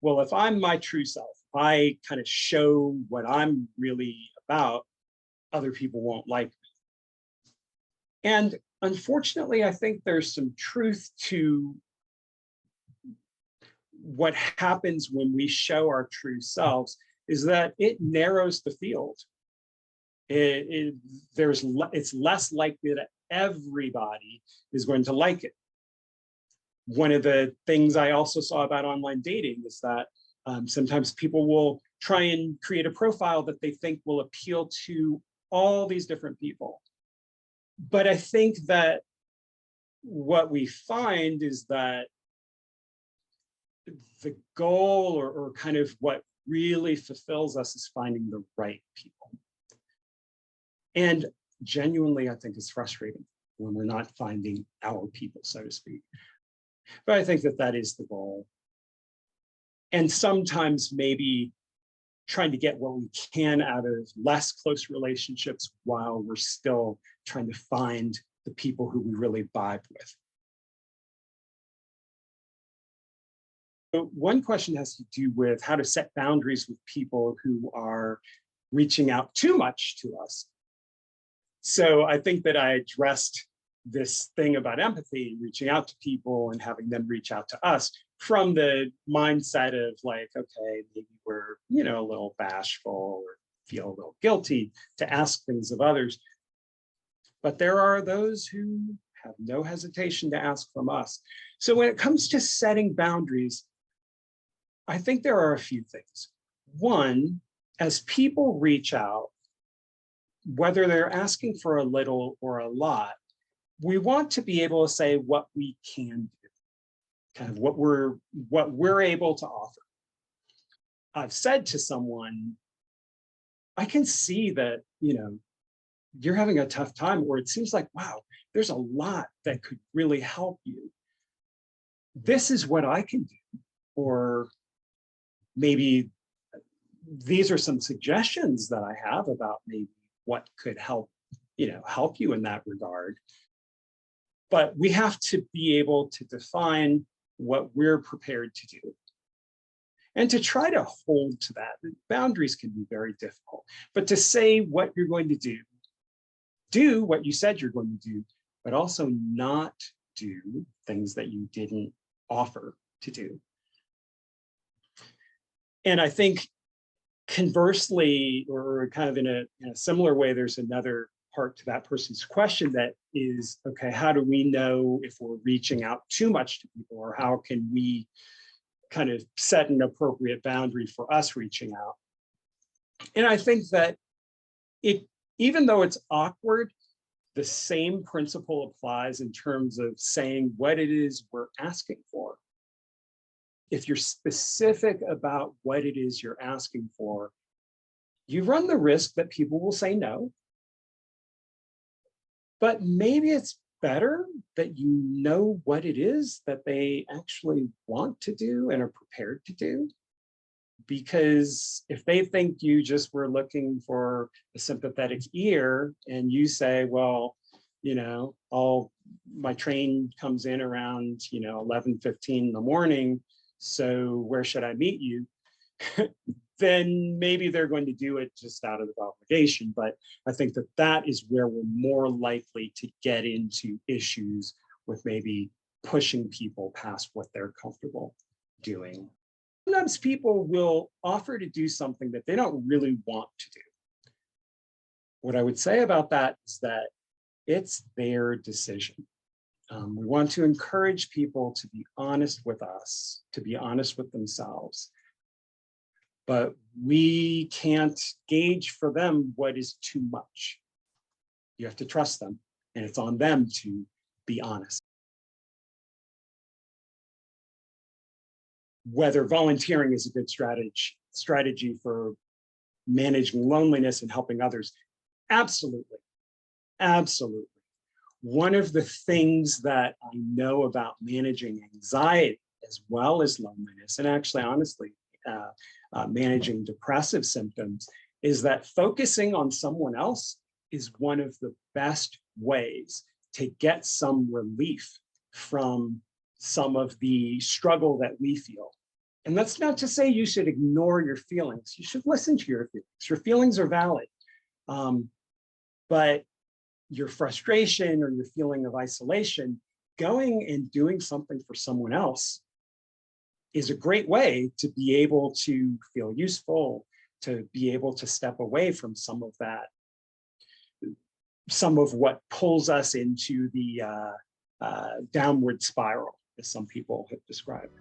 well, if I'm my true self, I kind of show what I'm really about, other people won't like me. And unfortunately, I think there's some truth to what happens when we show our true selves is that it narrows the field. It's less likely that everybody is going to like it. One of the things I also saw about online dating is that sometimes people will try and create a profile that they think will appeal to all these different people. But I think that what we find is that the goal or kind of what really fulfills us is finding the right people. And genuinely, I think it's frustrating when we're not finding our people, so to speak. But I think that that is the goal. And sometimes maybe trying to get what we can out of less close relationships while we're still trying to find the people who we really vibe with. So one question has to do with how to set boundaries with people who are reaching out too much to us. So I think that I addressed this thing about empathy, reaching out to people and having them reach out to us from the mindset of like, okay, maybe we're, a little bashful or feel a little guilty to ask things of others. But there are those who have no hesitation to ask from us. So when it comes to setting boundaries, I think there are a few things. One, as people reach out, whether they're asking for a little or a lot, we want to be able to say what we can do, kind of what we're able to offer. I've said to someone, I can see that, you're having a tough time, or it seems like, wow, there's a lot that could really help you. This is what I can do. Or maybe these are some suggestions that I have about maybe what could help you in that regard. But we have to be able to define what we're prepared to do and to try to hold to that. Boundaries can be very difficult, but to say what you're going to do what you said you're going to do, but also not do things that you didn't offer to do. And I think conversely, or kind of in a similar way, there's another part to that person's question that is, okay, how do we know if we're reaching out too much to people, or how can we kind of set an appropriate boundary for us reaching out? And I think that even though it's awkward, the same principle applies in terms of saying what it is we're asking for. If you're specific about what it is you're asking for, you run the risk that people will say no. But maybe it's better that you know what it is that they actually want to do and are prepared to do. Because if they think you just were looking for a sympathetic ear and you say, well, my train comes in around 11:15 in the morning, so where should I meet you? Then maybe they're going to do it just out of obligation. But I think that that is where we're more likely to get into issues with maybe pushing people past what they're comfortable doing. Sometimes people will offer to do something that they don't really want to do. What I would say about that is that it's their decision. We want to encourage people to be honest with us, to be honest with themselves. But we can't gauge for them what is too much. You have to trust them, and it's on them to be honest. Whether volunteering is a good strategy for managing loneliness and helping others, absolutely, absolutely. One of the things that I know about managing anxiety as well as loneliness, and actually, honestly, managing depressive symptoms, is that focusing on someone else is one of the best ways to get some relief from some of the struggle that we feel. And that's not to say you should ignore your feelings. You should listen to your feelings. Your feelings are valid. Um, but your frustration or your feeling of isolation, going and doing something for someone else is a great way to be able to feel useful, to be able to step away from some of that, some of what pulls us into the downward spiral, as some people have described.